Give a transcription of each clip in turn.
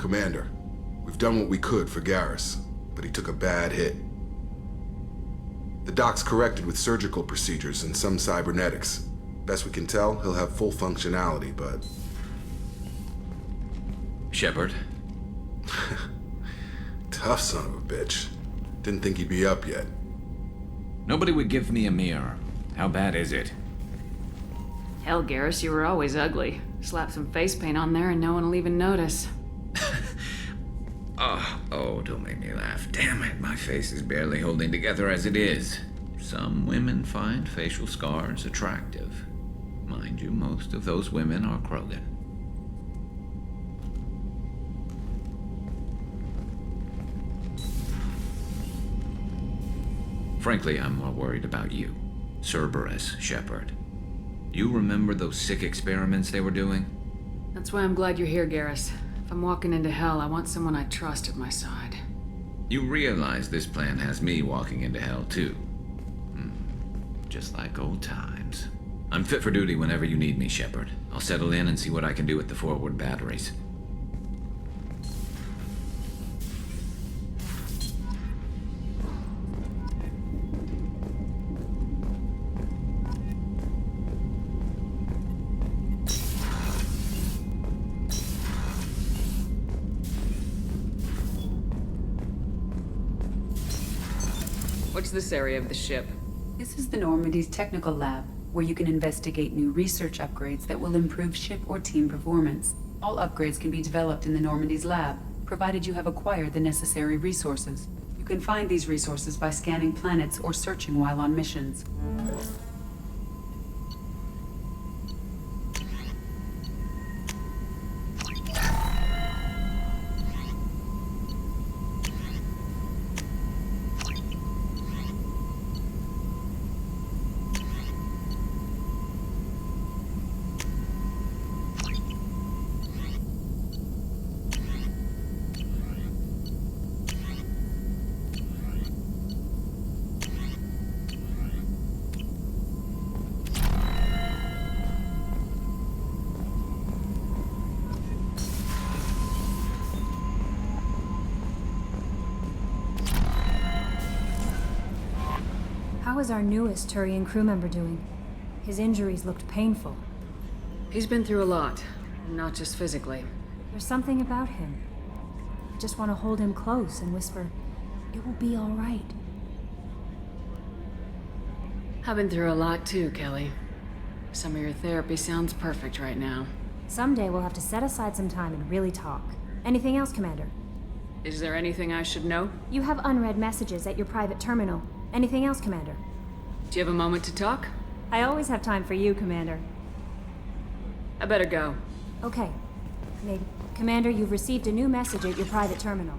Commander, we've done what we could for Garrus, but he took a bad hit. The doc's corrected with surgical procedures and some cybernetics. Best we can tell, he'll have full functionality, but... Shepard? Tough son of a bitch. Didn't think he'd be up yet. Nobody would give me a mirror. How bad is it? Hell, Garrus, you were always ugly. Slap some face paint on there and no one will even notice. Oh, don't make me laugh. Damn it, my face is barely holding together as it is. Some women find facial scars attractive. Mind you, most of those women are Krogan. Frankly, I'm more worried about you. Cerberus, Shepard. You remember those sick experiments they were doing? That's why I'm glad you're here, Garrus. If I'm walking into hell, I want someone I trust at my side. You realize this plan has me walking into hell, too. Just like old times. I'm fit for duty whenever you need me, Shepard. I'll settle in and see what I can do with the forward batteries. What's this area of the ship? This is the Normandy's technical lab, where you can investigate new research upgrades that will improve ship or team performance. All upgrades can be developed in the Normandy's lab, provided you have acquired the necessary resources. You can find these resources by scanning planets or searching while on missions. How is our newest Turian crew member doing? His injuries looked painful. He's been through a lot, not just physically. There's something about him. I just want to hold him close and whisper, "It will be all right." I've been through a lot too, Kelly. Some of your therapy sounds perfect right now. Someday we'll have to set aside some time and really talk. Anything else, Commander? Is there anything I should know? You have unread messages at your private terminal. Anything else, Commander? Do you have a moment to talk? I always have time for you, Commander. I better go. Okay. Maybe. Commander, you've received a new message at your private terminal.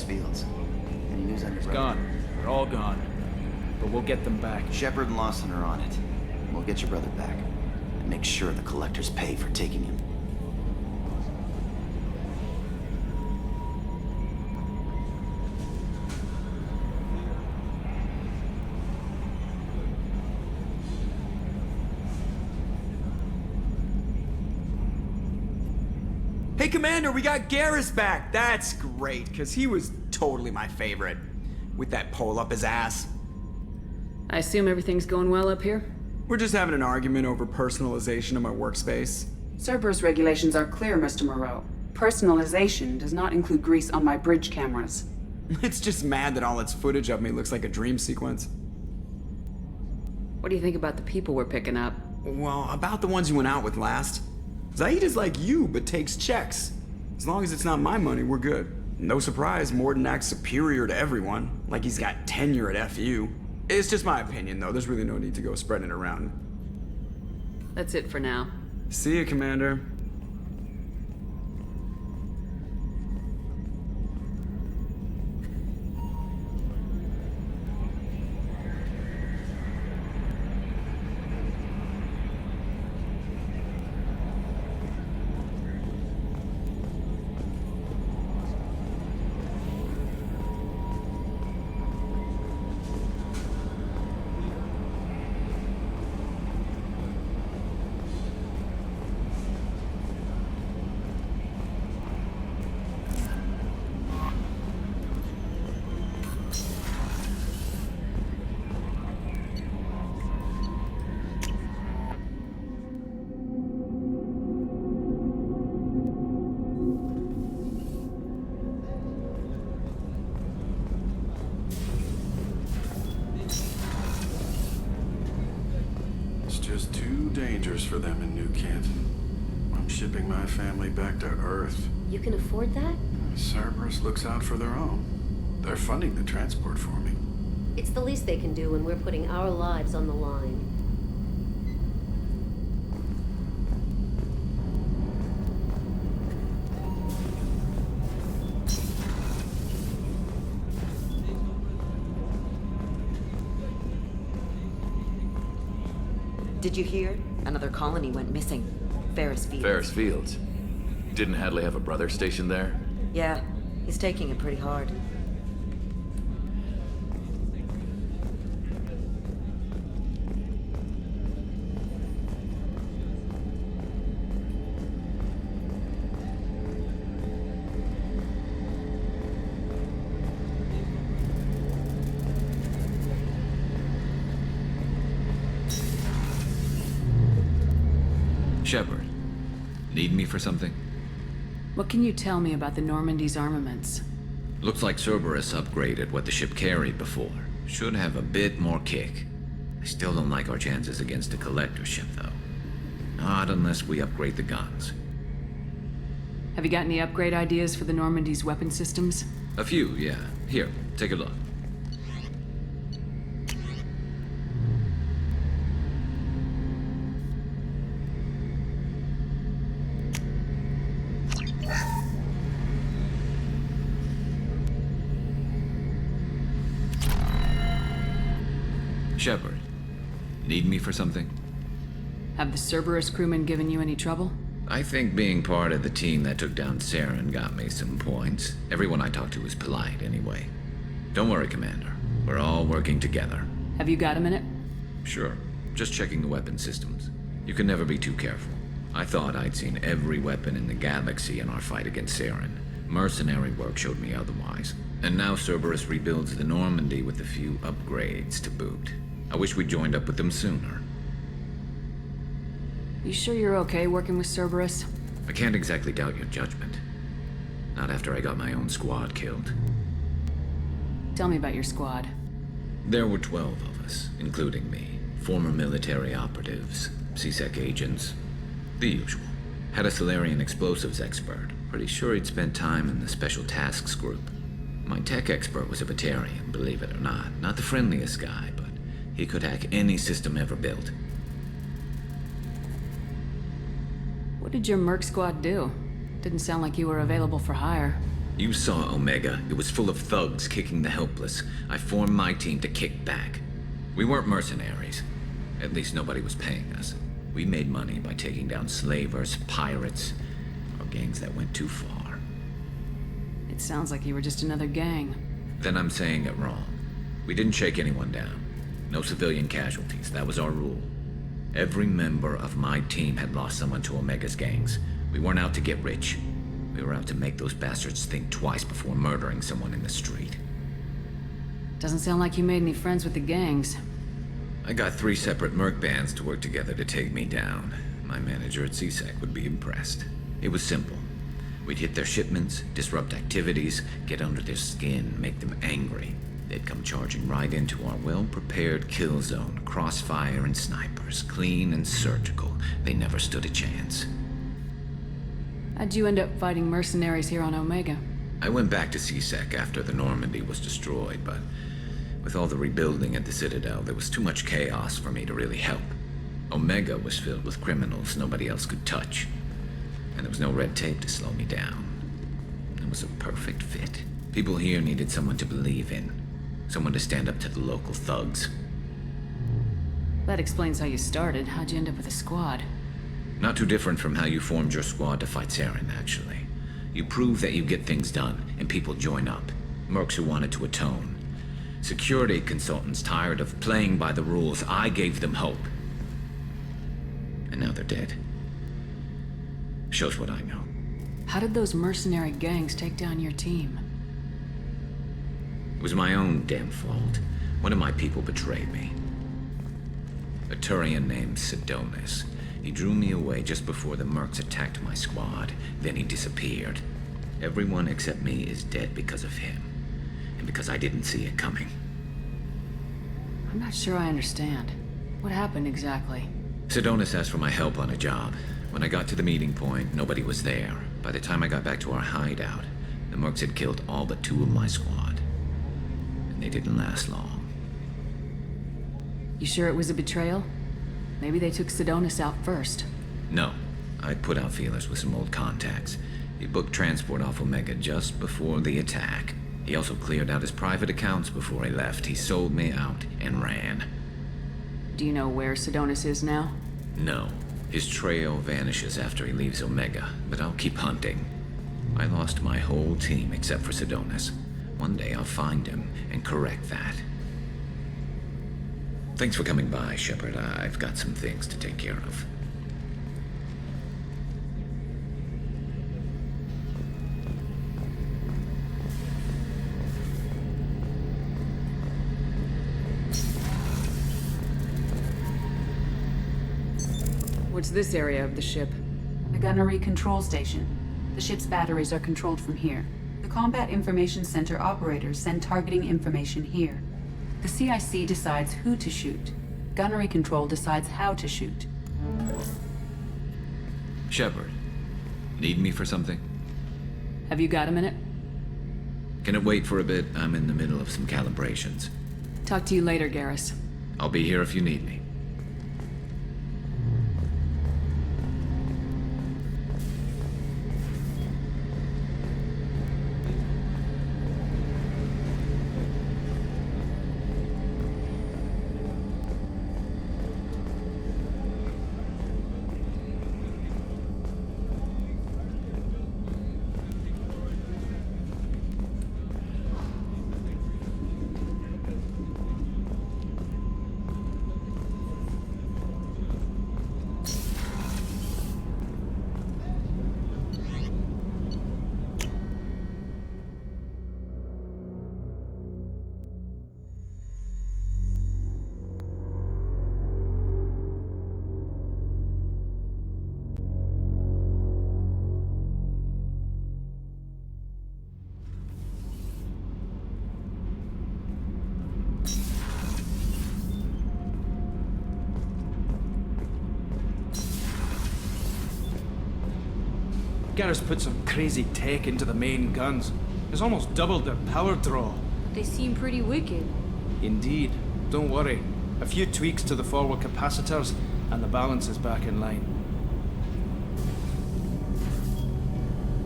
Fields. Any news on your It's brother? gone. They're all gone. But we'll get them back. Shepard and Lawson are on it. We'll get your brother back. And make sure the collectors pay for taking him. Commander, we got Garrus back! That's great, because he was totally my favorite. With that pole up his ass. I assume everything's going well up here? We're just having an argument over personalization of my workspace. Cerberus regulations are clear, Mr. Moreau. Personalization does not include grease on my bridge cameras. It's just mad that all its footage of me looks like a dream sequence. What do you think about the people we're picking up? Well, about the ones you went out with last. Zaid is like you, but takes checks. As long as it's not my money, we're good. No surprise, Morden acts superior to everyone, like he's got tenure at FU. It's just my opinion, though. There's really no need to go spreading it around. That's it for now. See you, Commander. Just too dangerous for them in New Canton. I'm shipping my family back to Earth. You can afford that? Cerberus looks out for their own. They're funding the transport for me. It's the least they can do when we're putting our lives on the line. Did you hear? Another colony went missing. Ferris Fields. Ferris Fields? Didn't Hadley have a brother stationed there? Yeah, he's taking it pretty hard. Shepard, need me for something? What can you tell me about the Normandy's armaments? Looks like Cerberus upgraded what the ship carried before. Should have a bit more kick. I still don't like our chances against a collector ship, though. Not unless we upgrade the guns. Have you got any upgrade ideas for the Normandy's weapon systems? A few, yeah. Here, take a look. Shepard, need me for something? Have the Cerberus crewmen given you any trouble? I think being part of the team that took down Saren got me some points. Everyone I talked to was polite, anyway. Don't worry, Commander. We're all working together. Have you got a minute? Sure. Just checking the weapon systems. You can never be too careful. I thought I'd seen every weapon in the galaxy in our fight against Saren. Mercenary work showed me otherwise. And now Cerberus rebuilds the Normandy with a few upgrades to boot. I wish we'd joined up with them sooner. You sure you're okay working with Cerberus? I can't exactly doubt your judgment. Not after I got my own squad killed. Tell me about your squad. There were 12 of us, including me. Former military operatives, CSEC agents, the usual. Had a Solarian explosives expert. Pretty sure he'd spent time in the Special Tasks Group. My tech expert was a Batarian, believe it or not. Not the friendliest guy, but he could hack any system ever built. What did your merc squad do? Didn't sound like you were available for hire. You saw Omega. It was full of thugs kicking the helpless. I formed my team to kick back. We weren't mercenaries. At least nobody was paying us. We made money by taking down slavers, pirates, or gangs that went too far. It sounds like you were just another gang. Then I'm saying it wrong. We didn't shake anyone down. No civilian casualties. That was our rule. Every member of my team had lost someone to Omega's gangs. We weren't out to get rich. We were out to make those bastards think twice before murdering someone in the street. Doesn't sound like you made any friends with the gangs. I got 3 separate merc bands to work together to take me down. My manager at CSEC would be impressed. It was simple. We'd hit their shipments, disrupt activities, get under their skin, make them angry. They'd come charging right into our well-prepared kill zone, crossfire and snipers, clean and surgical. They never stood a chance. How'd you end up fighting mercenaries here on Omega? I went back to CSEC after the Normandy was destroyed, but with all the rebuilding at the Citadel, there was too much chaos for me to really help. Omega was filled with criminals nobody else could touch, and there was no red tape to slow me down. It was a perfect fit. People here needed someone to believe in, someone to stand up to the local thugs. That explains how you started. How'd you end up with a squad? Not too different from how you formed your squad to fight Saren, actually. You prove that you get things done, and people join up. Mercs who wanted to atone. Security consultants tired of playing by the rules. I gave them hope. And now they're dead. Shows what I know. How did those mercenary gangs take down your team? It was my own damn fault. One of my people betrayed me. A Turian named Sidonis. He drew me away just before the mercs attacked my squad. Then he disappeared. Everyone except me is dead because of him. And because I didn't see it coming. I'm not sure I understand. What happened exactly? Sidonis asked for my help on a job. When I got to the meeting point, nobody was there. By the time I got back to our hideout, the mercs had killed all but 2 of my squad. And they didn't last long. You sure it was a betrayal? Maybe they took Sidonis out first. No. I put out feelers with some old contacts. He booked transport off Omega just before the attack. He also cleared out his private accounts before he left. He sold me out and ran. Do you know where Sidonis is now? No. His trail vanishes after he leaves Omega, but I'll keep hunting. I lost my whole team except for Sidonis. One day I'll find him and correct that. Thanks for coming by, Shepard. I've got some things to take care of. What's this area of the ship? The gunnery control station. The ship's batteries are controlled from here. The Combat Information Center operators send targeting information here. The CIC decides who to shoot. Gunnery control decides how to shoot. Shepard, need me for something? Have you got a minute? Can it wait for a bit? I'm in the middle of some calibrations. Talk to you later, Garrus. I'll be here if you need me. Garrus put some crazy tech into the main guns. It's almost doubled their power draw. They seem pretty wicked. Indeed. Don't worry. A few tweaks to the forward capacitors, and the balance is back in line.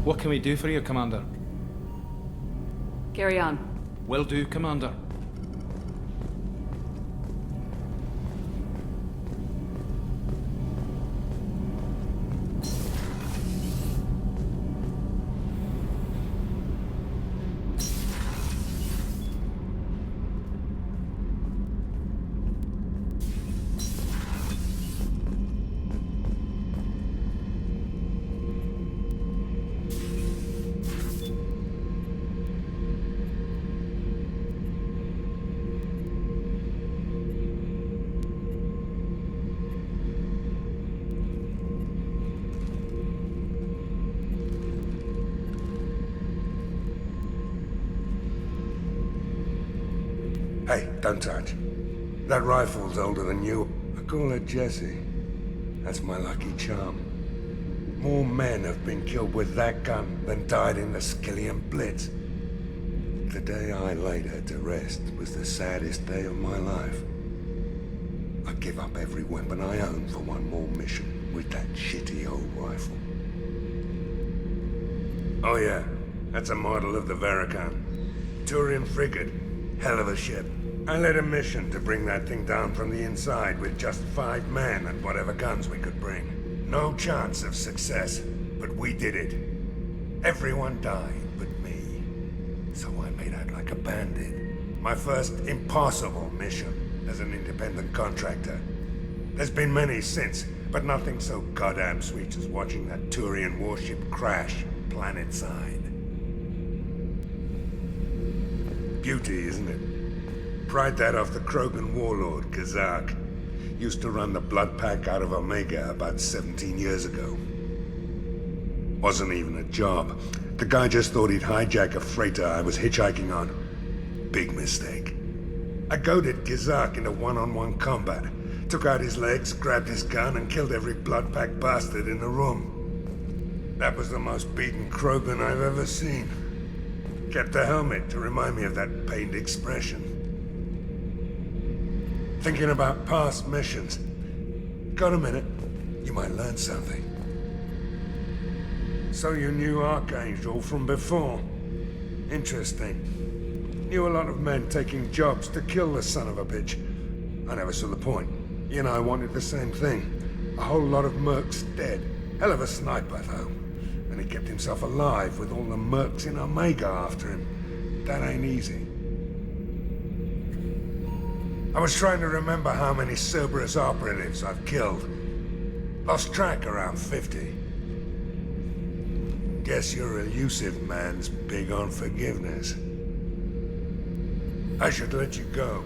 What can we do for you, Commander? Carry on. Will do, Commander. don't touch. That rifle's older than you. I call her Jessie. That's my lucky charm. More men have been killed with that gun than died in the Skillian Blitz. The day I laid her to rest was the saddest day of my life. I'd give up every weapon I own for one more mission with that shitty old rifle. Oh yeah, that's a model of the Veracon. Turian frigate. Hell of a ship. I led a mission to bring that thing down from the inside with just 5 men and whatever guns we could bring. No chance of success, but we did it. Everyone died but me. So I made out like a bandit. My first impossible mission as an independent contractor. There's been many since, but nothing so goddamn sweet as watching that Turian warship crash planet-side. Beauty, isn't it? Pried that off the Krogan warlord, Kazak. Used to run the blood pack out of Omega about 17 years ago. Wasn't even a job. The guy just thought he'd hijack a freighter I was hitchhiking on. Big mistake. I goaded Kazak into one-on-one combat. Took out his legs, grabbed his gun, and killed every blood pack bastard in the room. That was the most beaten Krogan I've ever seen. Kept a helmet to remind me of that pained expression. Thinking about past missions. Got a minute? You might learn something. So you knew Archangel from before? Interesting. Knew a lot of men taking jobs to kill the son of a bitch. I never saw the point. You know, I wanted the same thing. A whole lot of mercs dead. Hell of a sniper, though. And he kept himself alive with all the mercs in Omega after him. That ain't easy. I was trying to remember how many Cerberus operatives I've killed. Lost track around 50. Guess your elusive man's big on forgiveness. I should let you go.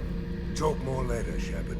Talk more later, Shepard.